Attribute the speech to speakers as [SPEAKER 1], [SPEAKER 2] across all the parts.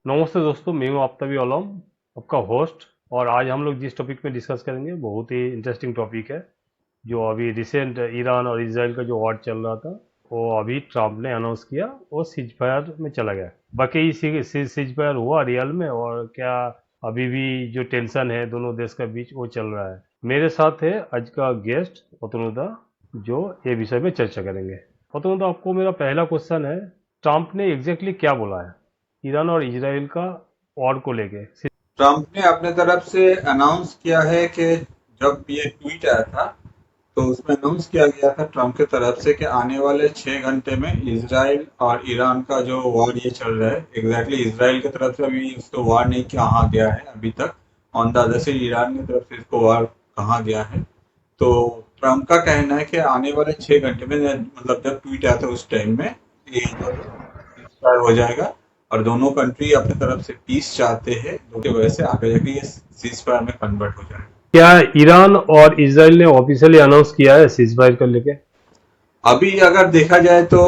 [SPEAKER 1] नमस्ते दोस्तों, मैं हूं आफ्ताबी आलम, आपका होस्ट। और आज हम लोग जिस टॉपिक में डिस्कस करेंगे बहुत ही इंटरेस्टिंग टॉपिक है। जो अभी रिसेंट ईरान और इसराइल का जो वॉर चल रहा था, वो अभी ट्रम्प ने अनाउंस किया, वो सीज फायर में चला गया। बाकी सीज फायर हुआ रियल में, और क्या अभी भी जो टेंशन है दोनों देश के बीच वो चल रहा है। मेरे साथ है आज का गेस्ट अतनुदा, जो ये विषय में चर्चा करेंगे। अतनुदा, आपको मेरा पहला क्वेश्चन है, ट्रम्प ने एग्जैक्टली क्या बोला है ईरान और इजराइल का वॉर को लेके?
[SPEAKER 2] ट्रम्प ने अपने तरफ से अनाउंस किया है कि जब ये ट्वीट आया था तो उसमें अनाउंस किया गया था ट्रम्प की तरफ से कि आने वाले 6 घंटे में इसराइल और ईरान का जो वॉर ये चल रहा है, एग्जैक्टली इसराइल की तरफ से अभी उसको वॉर नहीं कहा गया है अभी तक। ऑन द अदर से ईरान की तरफ से इसको वॉर कहा गया है। तो ट्रम्प का कहना है कि आने वाले 6 घंटे में, मतलब जब ट्वीट आया था उस टाइम में, ये जो है ceasefire हो जाएगा। और दोनों कंट्री अपने तरफ से पीस चाहते हैं, तो वजह से आगे जाके ये सीज फायर में कन्वर्ट हो जाएगा।
[SPEAKER 1] क्या ईरान और इसराइल ने ऑफिशियली अनाउंस किया है सीज फायर को लेके?
[SPEAKER 2] अभी अगर देखा जाए तो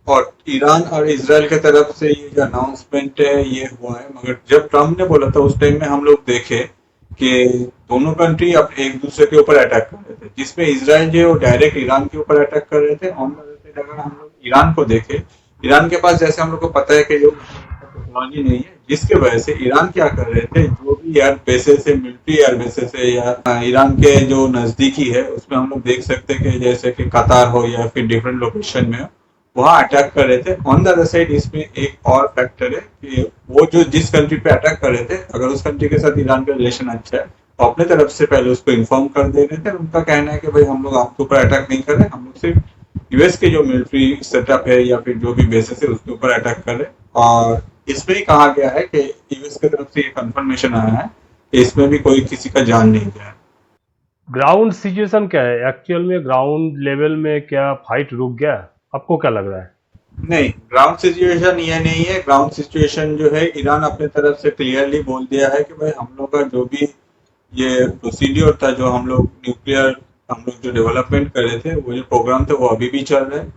[SPEAKER 2] और ईरान और इसराइल की तरफ से ये जो अनाउंसमेंट है ये हुआ है, मगर जब ट्रम्प ने बोला था उस टाइम में हम लोग देखे कि दोनों कंट्री अब एक दूसरे के ऊपर अटैक कर रहे थे, जिसमें इसराइल जो है वो डायरेक्ट ईरान के ऊपर अटैक कर रहे थे। ऑन द अदर साइड अगर हम लोग ईरान को देखें, ईरान के पास जैसे हम लोग को पता है कि जो टेक्नोलॉजी नहीं है, जिसके वजह से ईरान क्या कर रहे थे, जो भी एयर बेसेस है, मिलिट्री एयर बेसेस है या ईरान के जो नजदीकी है, उसमें हम लोग देख सकते हैं कि जैसे कि कतार हो या फिर डिफरेंट लोकेशन में हो, वहां अटैक कर रहे थे। ऑन द अदर साइड इसमें एक और फैक्टर है कि वो जो जिस कंट्री पे अटैक कर रहे थे, अगर उस कंट्री के साथ ईरान का रिलेशन अच्छा है तो अपने तरफ से पहले उसको इन्फॉर्म कर दे रहे थे। उनका कहना है कि भाई हम लोग आपके ऊपर अटैक नहीं कर रहे, हम लोग सिर्फ यूएस के जो मिलिट्री सेटअप है या फिर जो भी बेसिस है उसके ऊपर अटैक कर रहे हैं। और इसमें ही कहा गया है कि यूएस की तरफ से ये कंफर्मेशन आया है कि इसमें भी कोई किसी का जान नहीं गया है।
[SPEAKER 1] ग्राउंड सिचुएशन क्या है एक्चुअल में? ग्राउंड लेवल में क्या फाइट रुक गया? आपको क्या लग रहा है?
[SPEAKER 2] नहीं, ग्राउंड सिचुएशन ये नहीं है। ग्राउंड सिचुएशन जो है, ईरान अपने तरफ से क्लियरली बोल दिया है कि भाई हम लोग का जो भी ये प्रोसीड्योर था, जो हम लोग न्यूक्लियर हम लोग जो डेवलपमेंट कर रहे थे, वो जो प्रोग्राम था वो अभी भी चल रहा है।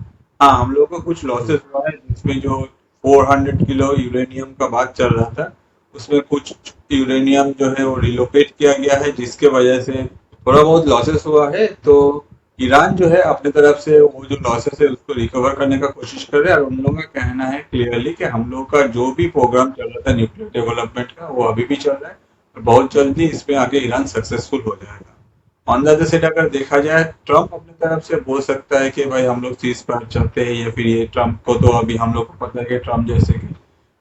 [SPEAKER 2] हाँ, हम लोग को कुछ लॉसेस हुआ है, जिसमें जो 400 किलो यूरेनियम का बात चल रहा था, उसमें कुछ यूरेनियम जो है वो रिलोकेट किया गया है, जिसके वजह से थोड़ा बहुत लॉसेस हुआ है। तो ईरान जो है अपने तरफ से वो जो लॉसेस है उसको रिकवर करने का कोशिश कर रहे हैं। और उन लोगों का कहना है क्लियरली कि हम लोग का जो भी प्रोग्राम चल रहा था न्यूक्लियर डेवलपमेंट का, वो अभी भी चल रहा है और बहुत जल्दी इसमें आगे ईरान सक्सेसफुल हो जाएगा। ऑन द अदर साइड अगर देखा जाए, ट्रम्प अपनी तरफ से बोल सकता है कि भाई हम लोग सीज फायर चाहते हैं, या फिर ये ट्रम्प को तो अभी हम लोग को पता है कि ट्रम्प जैसे कि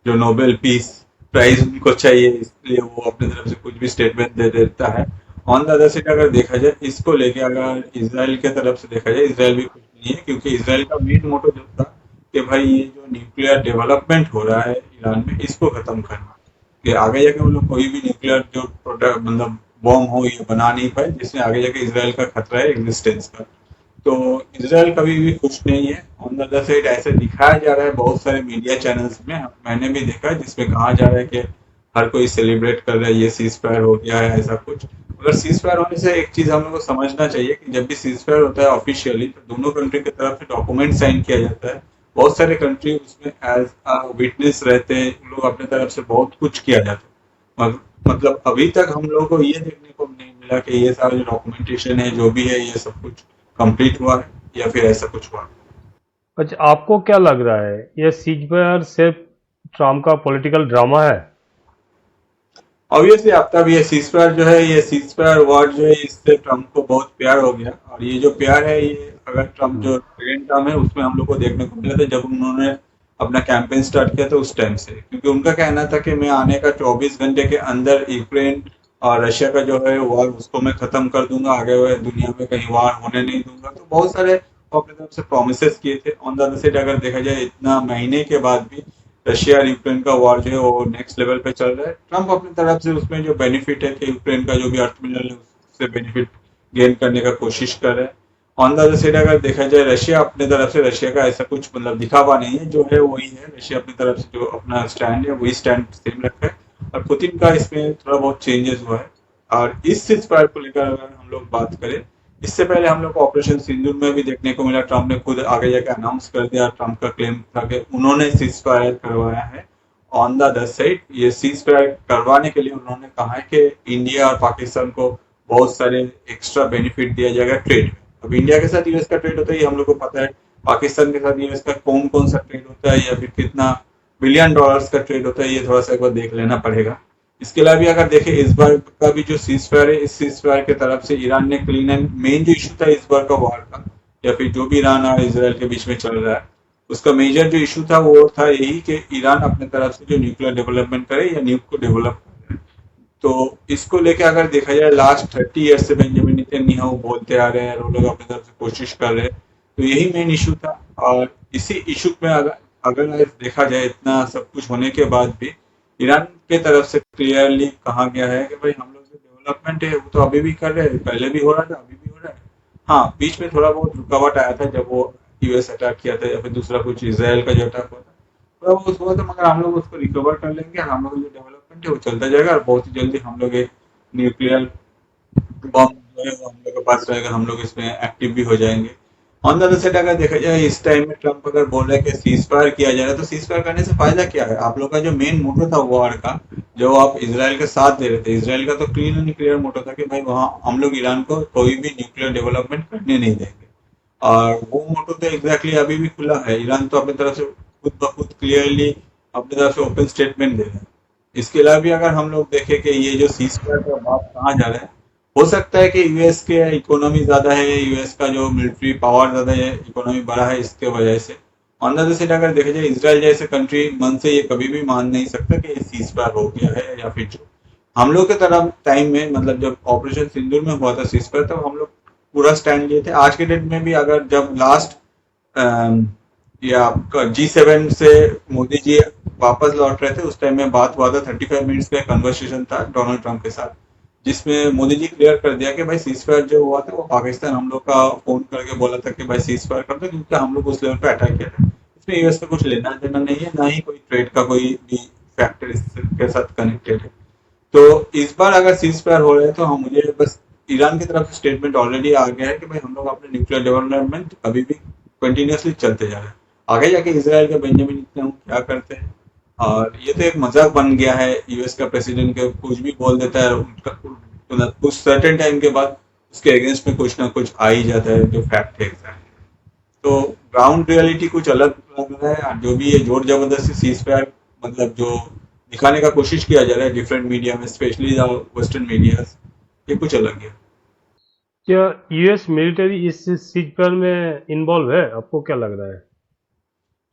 [SPEAKER 2] जो नोबेल पीस प्राइज उनको चाहिए, इसलिए वो अपनी तरफ से कुछ भी स्टेटमेंट दे देता है। ऑन द अदर साइड अगर देखा जाए, इसको लेके अगर इसराइल की तरफ से देखा जाए, इसराइल भी कुछ नहीं है, क्योंकि इसराइल का मेन मोटो जो था कि भाई ये जो न्यूक्लियर डेवलपमेंट हो रहा है ईरान में, इसको खत्म करना, कि आगे जाके वो लोग कोई भी न्यूक्लियर जो प्रोडक्ट मतलब बॉम्ब हो ये बना नहीं पाए, जिसमें आगे जाके इसराइल का खतरा है एग्जिस्टेंस का। तो इसराइल कभी भी खुश नहीं है। ऑन द अदर साइड ऐसे दिखाया जा रहा है बहुत सारे मीडिया चैनल्स में, मैंने भी देखा है, जिसमें कहा जा रहा है कि हर कोई सेलिब्रेट कर रहा है ये सीज फायर हो गया है, ऐसा कुछ। अगर सीज फायर होने से एक चीज हम लोग को समझना चाहिए कि जब भी सीज फायर होता है ऑफिशियली, तो दोनों कंट्री की तरफ से डॉक्यूमेंट साइन किया जाता है। बहुत सारे कंट्री उसमें एज विटनेस रहते हैं, उन लोग अपने तरफ से बहुत कुछ किया जाता है। मतलब अभी तक हम लोग को ये देखने को नहीं मिला कि ये सारा जो डॉक्यूमेंटेशन है जो भी है ये सब कुछ कंप्लीट हुआ है या फिर ऐसा कुछ हुआ।
[SPEAKER 1] अच्छा, आपको क्या लग रहा है, ये सीज फायर सिर्फ ट्रम्प का पॉलिटिकल ड्रामा है?
[SPEAKER 2] ऑब्वियसली आपका भी ये सीज फायर जो है, ये सीज फायर वर्ड जो है, इससे ट्रम्प को बहुत प्यार हो गया। और ये जो प्यार है, ये अगर ट्रम्प
[SPEAKER 1] हम्म।
[SPEAKER 2] जो सेकेंड टर्म है उसमें हम लोग को देखने को मिला था, जब उन्होंने अपना कैंपेन स्टार्ट किया था उस टाइम से, क्योंकि उनका कहना था कि मैं आने का 24 घंटे के अंदर यूक्रेन और रशिया का जो है वॉर उसको मैं खत्म कर दूंगा, आगे हुए दुनिया में कहीं वॉर होने नहीं दूंगा। तो बहुत सारे वो अपनी तरफ से प्रोमिस किए थे। ऑन द अदर साइड अगर देखा जाए, इतना महीने के बाद भी रशिया और यूक्रेन का वॉर जो है वो नेक्स्ट लेवल पे चल रहा है। ट्रम्प अपनी तरफ से उसमें जो बेनिफिट है कि यूक्रेन का जो भी अर्थ मिनरल है उससे बेनिफिट गेन करने का कोशिश कर रहे हैं। ऑन द अदर साइड अगर देखा जाए, रशिया अपने तरफ से, रशिया का ऐसा कुछ मतलब दिखावा नहीं है, जो है वही है। रशिया अपनी तरफ से जो अपना स्टैंड है वही स्टैंड सेम रखा है। और पुतिन का इसमें थोड़ा बहुत चेंजेस हुआ है। और इस चीज पर को लेकर अगर हम लोग बात करें, इससे पहले हम लोग को ऑपरेशन सिंदूर में भी देखने को मिला, ट्रम्प ने खुद आगे जाकर अनाउंस कर दिया। ट्रम्प का क्लेम था कि उन्होंने सीज फायर करवाया है। ऑन द अदर साइड ये सीज फायर करवाने के लिए उन्होंने कहा है कि इंडिया और पाकिस्तान को बहुत सारे एक्स्ट्रा बेनिफिट दिया जाएगा ट्रेड में। अब इंडिया के साथ यूएस का ट्रेड होता है ये हम लोग को पता है, पाकिस्तान के साथ यूएस का कौन कौन सा ट्रेड होता है या फिर कितना बिलियन डॉलर्स का ट्रेड होता है ये थोड़ा सा एक बार देख लेना पड़ेगा। इसके अलावा भी अगर देखें इस बार का भी जो सीज फायर है, इस सीज फायर की तरफ से ईरान ने क्लीन एंड मेन जो इशू था इस बार का वॉर का या फिर जो भी ईरान और इसराइल के बीच में चल रहा है उसका मेजर जो इशू था वो था यही कि ईरान अपने तरफ से जो न्यूक्लियर डेवलपमेंट करे या न्यूक को डेवलप करे। तो इसको लेके अगर देखा जाए लास्ट 30 ईयर से बेंजामिन नेतन्याहू बोलते आ रहे हैं और वो लोग अपनी तरफ से कोशिश कर रहे हैं, तो यही मेन इशू था। और इसी इशू में अगर अगर देखा जाए इतना सब कुछ होने के बाद भी ईरान के तरफ से क्लियरली कहा गया है कि भाई हम लोग जो डेवलपमेंट है वो तो अभी भी कर रहे हैं, पहले भी हो रहा था अभी भी हो रहा है। हाँ बीच में थोड़ा बहुत रुकावट आया था जब वो यूएस अटैक किया था या फिर दूसरा कुछ इसराइल का जो अटैक हुआ था थोड़ा बहुत हुआ था, मगर हम लोग उसको रिकवर कर लेंगे। हम लोग जो डेवलपमेंट है वो चलता जाएगा और बहुत ही जल्दी हम लोग एक न्यूक्लियर बम जो है वो हम लोग के पास रहेगा, हम लोग इसमें एक्टिव भी हो जाएंगे। ऑन द अदर साइड अगर देखा जाए इस टाइम में ट्रम्प अगर बोल रहे हैं कि सीज फायर किया जा रहा है तो सीज फायर करने से फायदा क्या है? आप लोग का जो मेन मोटो था वॉर का जो आप इसराइल के साथ दे रहे थे, इसराइल का तो क्लीन एंड क्लियर मोटो था कि भाई वहां हम लोग ईरान को कोई भी न्यूक्लियर डेवलपमेंट करने नहीं देंगे। और वो मोटो तो एग्जैक्टली अभी भी खुला है, ईरान तो अपनी तरफ से खुद ब खुद क्लियरली अपनी तरफ से ओपन स्टेटमेंट दे रहे हैं। इसके अलावा भी अगर हम लोग देखें कि ये जो सीज फायर का बात कहाँ जा रहा है, हो सकता है कि यूएस के इकोनॉमी ज्यादा है, यूएस का जो मिलिट्री पावर ज्यादा है, इकोनॉमी बड़ा है, इसके वजह से। ऑन द अदर साइड अगर देखा जाए इसराइल जैसे कंट्री मन से ये कभी भी मान नहीं सकता कि ये सीज फायर हो गया है या फिर जो हम लोग के तरफ टाइम में मतलब जब ऑपरेशन सिंदूर में हुआ था सीज फायर तब हम लोग पूरा स्टैंड लिए थे। आज के डेट में भी अगर जब लास्ट या G7 से मोदी जी वापस लौट रहे थे उस टाइम में बात हुआ था, 35 मिनट्स का कन्वर्सेशन था डोनाल्ड ट्रंप के साथ जिसमें मोदी जी क्लियर कर दिया कि भाई सीज फायर जो हुआ था वो पाकिस्तान हम लोग का फोन करके बोला था कि भाई सीज फायर कर दो क्योंकि हम लोग उस लेवल पे अटैक किया था। इसमें यूएस का कुछ लेना देना नहीं है, ना ही कोई ट्रेड का कोई भी फैक्टर इसके साथ कनेक्टेड है। तो इस बार अगर सीज फायर हो रहे हैं तो हम मुझे बस ईरान की तरफ से स्टेटमेंट ऑलरेडी आ गया है कि भाई हम लोग अपने न्यूक्लियर डेवलपमेंट अभी भी कंटिन्यूसली चलते जा रहे हैं। आगे जाके इसराइल के बेंजामिन नेतन्याहू क्या करते हैं, और ये तो एक मजाक बन गया है यूएस का प्रेसिडेंट के कुछ भी बोल देता है उनका कुछ सर्टेन टाइम के बाद उसके अगेंस्ट में कुछ ना कुछ आ ही जाता है जो फैक्ट है एग्जैक्ट। तो ग्राउंड रियलिटी कुछ अलग लग रहा है और जो भी ये जोर जबरदस्ती सीज फायर मतलब जो दिखाने का कोशिश किया जा रहा है डिफरेंट मीडिया में स्पेशली वेस्टर्न मीडिया, ये कुछ अलग है।
[SPEAKER 1] क्या यूएस मिलिट्री इस सीज फायर में इन्वॉल्व है? आपको क्या लग रहा है?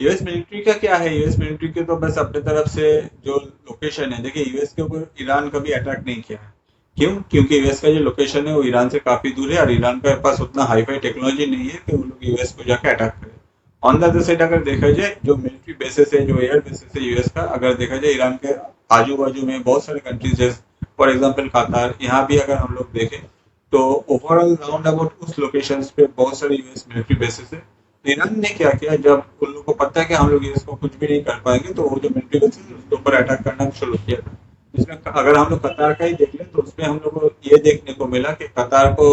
[SPEAKER 2] यूएस मिलिट्री का क्या है, यूएस मिलिट्री के तो बस अपने तरफ से जो लोकेशन है, देखिए यूएस के ऊपर ईरान कभी अटैक नहीं किया है। क्यों? क्योंकि यूएस का जो लोकेशन है वो ईरान से काफी दूर है और ईरान के पास उतना हाईफाई टेक्नोलॉजी नहीं है कि वो लोग यूएस को जाके अटैक करें। ऑन द अदर साइड अगर देखा जाए जो मिलिट्री बेसिस है, जो एयर बेसिस है यूएस का, अगर देखा जाए ईरान के आजू बाजू में बहुत सारे कंट्रीज जैसे फॉर एग्जाम्पल कतार, यहाँ भी अगर हम लोग देखें तो ओवरऑल राउंड अबाउट उस लोकेशन पे बहुत सारे यूएस मिलिट्री बेसिस है। ईरान ने क्या किया, जब उन लोगों को पता है कि हम लोग इसको कुछ भी नहीं कर पाएंगे तो वो जो मिलिट्री बेसिस है उसके ऊपर अटैक करना शुरू किया था। जिसमें अगर हम लोग कतार का ही देख लें तो उसमें हम लोग को ये देखने को मिला कि कतार को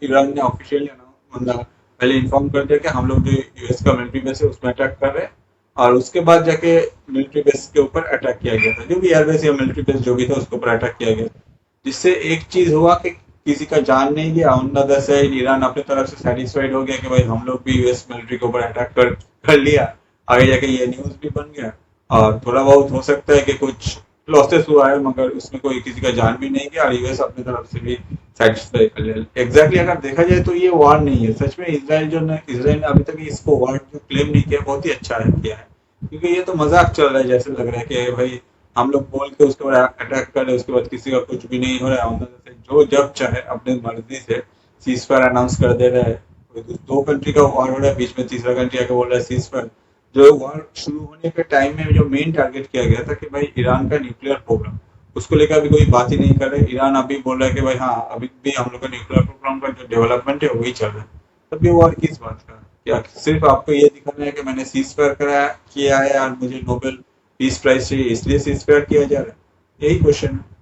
[SPEAKER 2] ईरान ने ऑफिशियली मतलब पहले इन्फॉर्म कर दिया कि हम लोग जो यूएस का मिलिट्री बेस है उसमें अटैक कर रहे हैं, और उसके बाद जाके मिलिट्री बेस के ऊपर अटैक किया गया था, जो भी एयरबेस या मिलिट्री बेस जो भी था उसके ऊपर अटैक किया गया था। जिससे एक चीज हुआ कि किसी का जान नहीं गया। On the other side Iran अपने तरफ से सेटिस्फाइड हो गया कि भाई हम लोग भी यूएस मिलिट्री के ऊपर अटैक कर लिया। आगे जाके ये न्यूज भी बन गया और थोड़ा बहुत हो सकता है कि कुछ लॉसेस हुआ है मगर उसमें कोई किसी का जान भी नहीं गया और यूएस अपनी तरफ से भी सेटिस्फाई कर लिया। एग्जैक्टली अगर देखा जाए तो ये वार नहीं है सच में। इसराइल ने अभी तक इसको वार जो क्लेम नहीं किया बहुत ही अच्छा है किया है, क्योंकि ये तो मजाक चल रहा है जैसे लग रहा है कि भाई हम लोग बोल के उसके बाद अटैक कर रहे उसके बाद किसी का कुछ भी नहीं हो रहा है। से जो जब चाहे अपने मर्जी से सीज फायर अनाउंस कर दे रहा है। दो कंट्री का वॉर हो रहा है, बीच में तीसरा कंट्री आके बोल रहा है सीज फायर। जो वॉर शुरू होने के टाइम में जो मेन टारगेट किया गया था कि भाई ईरान का न्यूक्लियर प्रोग्राम, उसको लेकर अभी कोई बात ही नहीं कर रहे। ईरान अभी बोल रहा है कि भाई हाँ अभी भी हम लोग का न्यूक्लियर प्रोग्राम का जो डेवलपमेंट है वही चल रहा है। तब ये वॉर किस बात का? क्या सिर्फ आपको ये दिखाना है कि मैंने सीज फायर कराया किया है और मुझे नोबेल पीस प्राइज चाहिए इसलिए सीज फायर किया जा रहा है? यही क्वेश्चन है।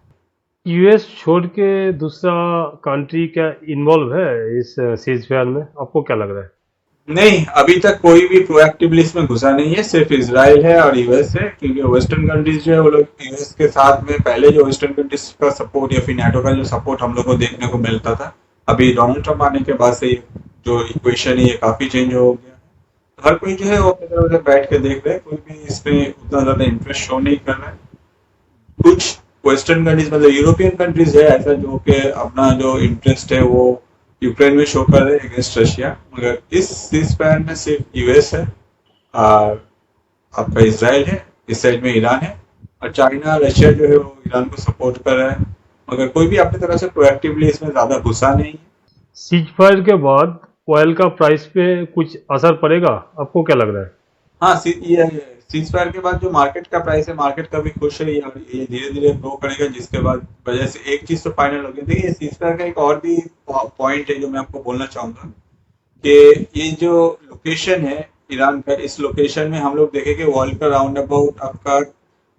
[SPEAKER 1] यूएस छोड़ के दूसरा कंट्री क्या इन्वॉल्व है इस सीज फायर में? आपको क्या लग रहा है?
[SPEAKER 2] नहीं, अभी तक कोई भी प्रोएक्टिवली इसमें घुसा नहीं है, सिर्फ इसराइल है और यूएस है, क्योंकि वेस्टर्न कंट्रीज जो है वो लोग यूएस के साथ में पहले जो वेस्टर्न कंट्रीज का सपोर्ट या फिर नाटो का जो सपोर्ट हम लोग को देखने को मिलता था, अभी डोनाल्ड ट्रंप आने के बाद से जो इक्वेशन है ये काफी चेंज हो गया है। तो हर कोई जो है वो अपनी तरफ से बैठ के देख रहा है, कोई भी इसमें उतना ज्यादा इंटरेस्ट शो नहीं कर रहा है। कुछ वेस्टर्न कंट्रीज मतलब यूरोपियन कंट्रीज है ऐसा जो कि अपना जो इंटरेस्ट है वो यूक्रेन में शो कर रहे हैं अगेंस्ट रशिया, मगर इस सीज फायर में सिर्फ यूएस है और आपका इसराइल है, इस साइड में ईरान है, और चाइना रशिया जो है वो ईरान को सपोर्ट कर रहा है, मगर कोई भी अपनी तरफ से प्रोएक्टिवली इसमें ज्यादा घुसा नहीं है।
[SPEAKER 1] सीज फायर के बाद ऑयल का प्राइस पे कुछ असर पड़ेगा, आपको क्या लग रहा है?
[SPEAKER 2] हाँ, ये सीज फायर के बाद जो मार्केट का प्राइस है, मार्केट काफी खुश है, ये धीरे धीरे ग्रो करेगा, जिसके बाद वजह से एक चीज तो फाइनल हो गई। देखिए सीज फायर का एक और भी पॉइंट है जो मैं आपको बोलना चाहूंगा कि ये जो लोकेशन है ईरान का, इस लोकेशन में हम लोग देखेंगे वर्ल्ड का राउंड अबाउट आपका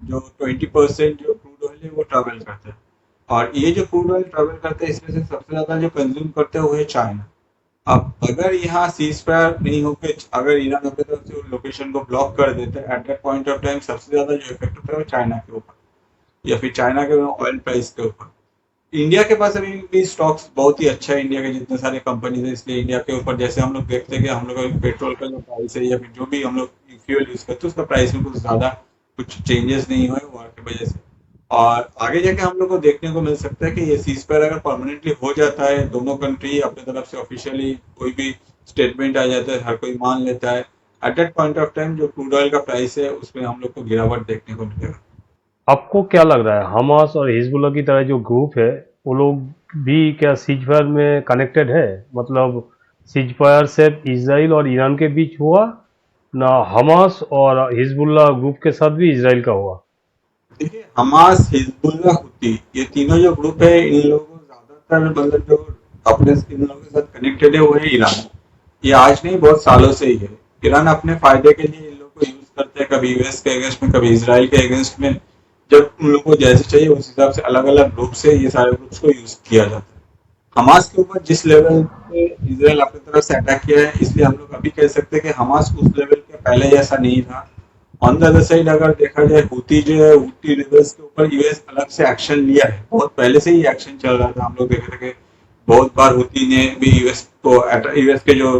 [SPEAKER 2] जो 20% जो क्रूड ऑयल है वो ट्रेवल करता है, और ये जो क्रूड ऑयल ट्रेवल करता है इसमें से सबसे ज्यादा जो कंज्यूम करते हैं वो है चाइना। अब अगर यहाँ सीज फायर नहीं होकर अगर ईरान अपनी तरफ से लोकेशन को ब्लॉक कर देता है, at that point of time सबसे ज्यादा जो इफेक्ट होता है वो चाइना के ऊपर या फिर चाइना के ऑयल प्राइस के ऊपर। इंडिया के पास अभी भी स्टॉक्स बहुत ही अच्छा है, इंडिया के जितने सारे कंपनीज है, इसलिए इंडिया के ऊपर जैसे हम लोग देखते हैं कि हम लोग का पेट्रोल का जो प्राइस है या फिर जो भी हम लोग फ्यूल यूज करते हैं उसका प्राइस में कुछ ज्यादा कुछ चेंजेस नहीं हुए वॉर की वजह से। और आगे जाके हम लोग को देखने को मिल सकता है कि ये सीज फायर अगर परमानेंटली हो जाता है, दोनों कंट्री अपने तरफ से ऑफिशियली कोई भी स्टेटमेंट आ जाता है, हर कोई मान लेता है, at that point of time जो क्रूड ऑयल का प्राइस है उसमें हम लोग को गिरावट देखने को मिलेगा।
[SPEAKER 1] आपको क्या लग रहा है, हमास और हिजबुल्लाह की तरह जो ग्रुप है वो लोग भी क्या सीज फायर में कनेक्टेड है? मतलब सीज फायर सिर्फ इसराइल और ईरान के बीच हुआ, ना हमास और हिजबुल्लाह ग्रुप के साथ भी इसराइल का हुआ?
[SPEAKER 2] देखिए हमास, हिजबुल्लाह, हुती, ये तीनों जो ग्रुप है इन लोगों को ज्यादातर मतलब जो अपने इन लोगों के साथ कनेक्टेड है वो है ईरान। ये आज नहीं बहुत सालों से ही है। ईरान अपने फायदे के लिए इन लोगों को यूज करते हैं, कभी यूएस के अगेंस्ट में कभी इसराइल के अगेंस्ट में, जब उन लोगों को जैसे चाहिए उस हिसाब से अलग अलग ग्रुप से ये सारे ग्रुप्स को यूज किया जाता है। हमास के ऊपर जिस लेवल पे इसराइल अपनी तरफ से अटैक किया है, इसलिए हम लोग अभी कह सकते हैं कि हमास उस लेवल के पहले जैसा नहीं था। ऑन द अदर साइड अगर देखा जाए हुती जो है, हुती रिबल्स के ऊपर यूएस अलग से एक्शन लिया है, बहुत पहले से ही एक्शन चल रहा था। हम लोग देखे थे कि बहुत बार हुती ने भी यूएस के जो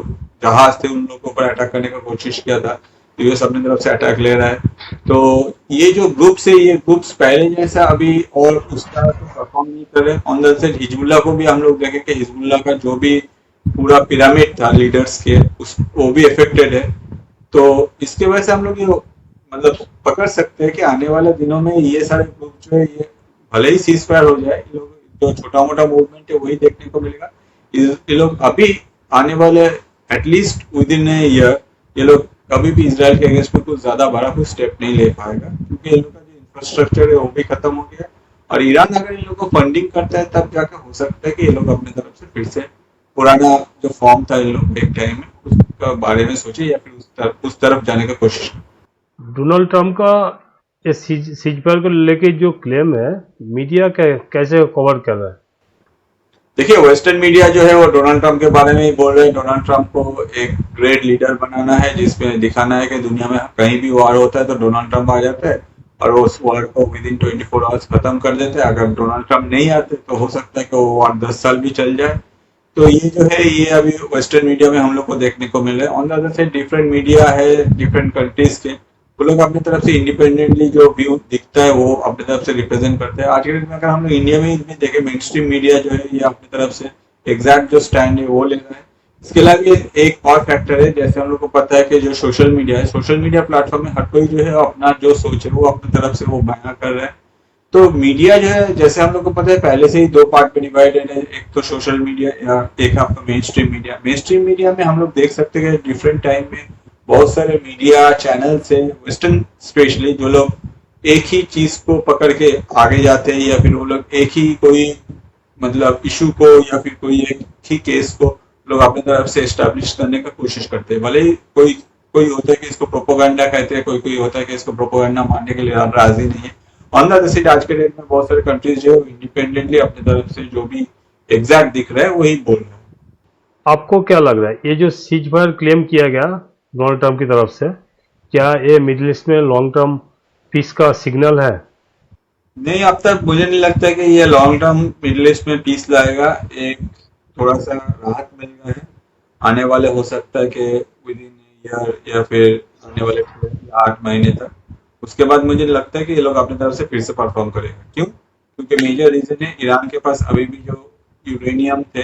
[SPEAKER 2] जहाज थे उन लोगों के ऊपर अटैक करने का कोशिश किया था। यूएस अपनी तरफ से अटैक ले रहा है, तो ये जो ग्रुप्स है ये ग्रुप्स पहले जैसा अभी और उस तरह से परफॉर्म नहीं कर रहे। On the other side Hezbollah को भी हम लोग देखें कि हिजबुल्लाह का जो भी पूरा पिरामिड था लीडर्स के उस वो भी इफेक्टेड है। तो इसके वजह से हम लोग ये मतलब पकड़ सकते हैं कि आने वाले दिनों में ये सारे ग्रुप जो है ये भले ही सीज फायर हो जाए, ये लोग जो छोटा मोटा मूवमेंट है वही देखने को मिलेगा। ये लोग अभी आने वाले at least with in a year ये लोग कभी भी इसराइल के अगेंस्ट में कुछ ज्यादा बड़ा कोई स्टेप नहीं ले पाएगा, क्योंकि ये लोग का जो इंफ्रास्ट्रक्चर है वो भी खत्म हो गया। और ईरान अगर इन लोग को फंडिंग करता है तब जाकर हो सकता है कि ये लोग अपनी तरफ से फिर से पुराना जो फॉर्म था इन लोग एक टाइम में उसका बारे में सोचे या फिर उस तरफ जाने का कोशिश करें।
[SPEAKER 1] डोनाल्ड ट्रंप का ये सीज फायर को लेके जो क्लेम है, मीडिया कैसे कवर कर रहा है?
[SPEAKER 2] देखिए वेस्टर्न मीडिया जो है वो डोनाल्ड ट्रंप के बारे में ही बोल रहे हैं। डोनाल्ड ट्रंप को एक ग्रेट लीडर बनाना है, जिसमें दिखाना है कि दुनिया में कहीं भी वार होता है तो डोनाल्ड ट्रंप आ जाता है और वो उस वार को विद इन 24 आवर्स खत्म कर देते हैं। अगर डोनाल्ड ट्रंप नहीं आते तो हो सकता है कि वो वार 10 साल भी चल जाए। तो ये जो है ये अभी वेस्टर्न मीडिया में हम लोग को देखने को मिल रहा है। On the other side different media है डिफरेंट कंट्रीज के, वो लोग अपनी तरफ से इंडिपेंडेंटली जो व्यू दिखता है वो अपनी तरफ से रिप्रेजेंट करते हैं। आज के डेट में अगर हम लोग इंडिया में भी देखें, मेन स्ट्रीम मीडिया जो है ये अपनी तरफ से एग्जैक्ट जो स्टैंड है वो ले रहा है। इसके अलावा एक और फैक्टर है, जैसे हम लोग को पता है कि जो सोशल मीडिया है, सोशल मीडिया प्लेटफॉर्म में हर कोई जो है अपना जो सोच है वो अपनी तरफ से वो बयां कर रहा है। तो मीडिया जो है जैसे हम लोग को पता है पहले से ही दो पार्ट में डिवाइडेड है, एक तो सोशल मीडिया या एक आपका main stream media. Main stream media में हम लोग देख सकते हैं डिफरेंट टाइम में बहुत सारे मीडिया चैनल्स है वेस्टर्न स्पेशली, जो लोग एक ही चीज को पकड़ के आगे जाते हैं या फिर वो लोग एक ही कोई मतलब इशू को या फिर कोई एक ही केस को लोग अपनी तरफ से एस्टेब्लिश करने का कोशिश करते हैं। भले ही कोई कोई होता है कि इसको प्रोपोगंडा कहते हैं, कोई कोई होता है कि इसको प्रोपोगंडा मानने के लिए राजी नहीं है। ऑन द अदर साइड आज के डेट में बहुत सारे कंट्रीज जो है इंडिपेंडेंटली अपनी तरफ से जो भी एग्जैक्ट दिख रहा है वही बोल रहे हैं।
[SPEAKER 1] आपको क्या लग रहा है ये जो सीज फायर क्लेम किया गया डोनाल्ड ट्रंप की तरफ से, क्या ये मिडिल ईस्ट में लॉन्ग टर्म पीस का सिग्नल है?
[SPEAKER 2] नहीं, अब तक मुझे नहीं लगता कि ये लॉन्ग टर्म मिडिल ईस्ट में पीस लाएगा। एक थोड़ा सा राहत मिलेगा है। आने वाले हो सकता है कि विद इन ईयर या फिर आने वाले 8 महीने तक। उसके बाद मुझे लगता है कि ये लोग अपनी तरफ से फिर से परफॉर्म करेंगे। क्यों? क्योंकि मेजर रीजन है ईरान के पास अभी भी जो यूरेनियम थे,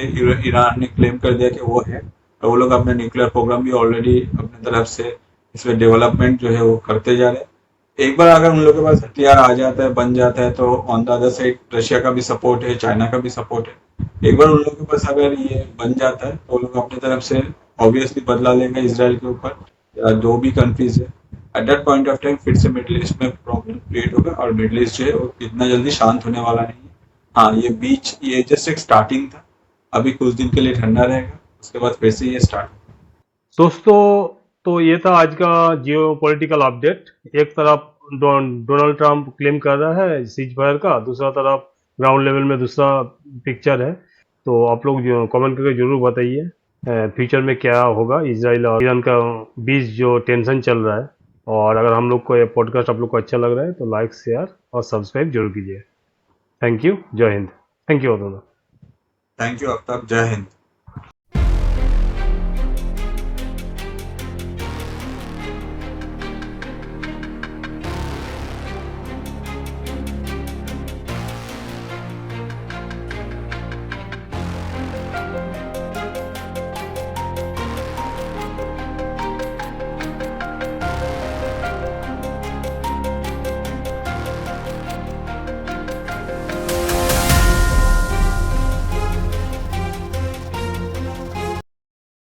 [SPEAKER 2] ईरान ने क्लेम कर दिया कि वो है, और वो लोग अपने न्यूक्लियर प्रोग्राम भी ऑलरेडी अपनी तरफ से इसमें डेवलपमेंट जो है वो करते जा रहे हैं। एक बार अगर उन लोगों के पास हथियार आ जाता है, बन जाता है, तो on the other side Russia का भी सपोर्ट है, चाइना का भी सपोर्ट है। एक बार उन लोगों के पास अगर ये बन जाता है तो लोग अपनी तरफ से ऑब्वियसली बदला लेंगे इसराइल के ऊपर, या जो भी कंट्रीज है। At that point of time फिर से मिडिल ईस्ट में प्रॉब्लम क्रिएट होगा, और मिडिल ईस्ट जो है वो इतना जल्दी शांत होने वाला नहीं है। हाँ, ये जस्ट एक स्टार्टिंग था। अभी कुछ दिन के लिए ठंडा रहेगा, उसके बाद फिर से ये स्टार्ट।
[SPEAKER 1] दोस्तों, तो ये था आज का जियो पॉलिटिकल अपडेट। एक तरफ डोनाल्ड ट्रंप क्लेम कर रहा है सीज फायर का, दूसरा तरफ ग्राउंड लेवल में दूसरा पिक्चर है। तो आप लोग जो कमेंट करके जरूर बताइए फ्यूचर में क्या होगा इसराइल और ईरान का बीच जो टेंशन चल रहा है। और अगर हम लोग को ये पॉडकास्ट आप लोग को अच्छा लग रहा है तो लाइक शेयर और सब्सक्राइब जरूर कीजिए। Thank you. जय हिंद। थैंक यू दोनों।
[SPEAKER 2] थैंक यू आफ्ताब, जय हिंद।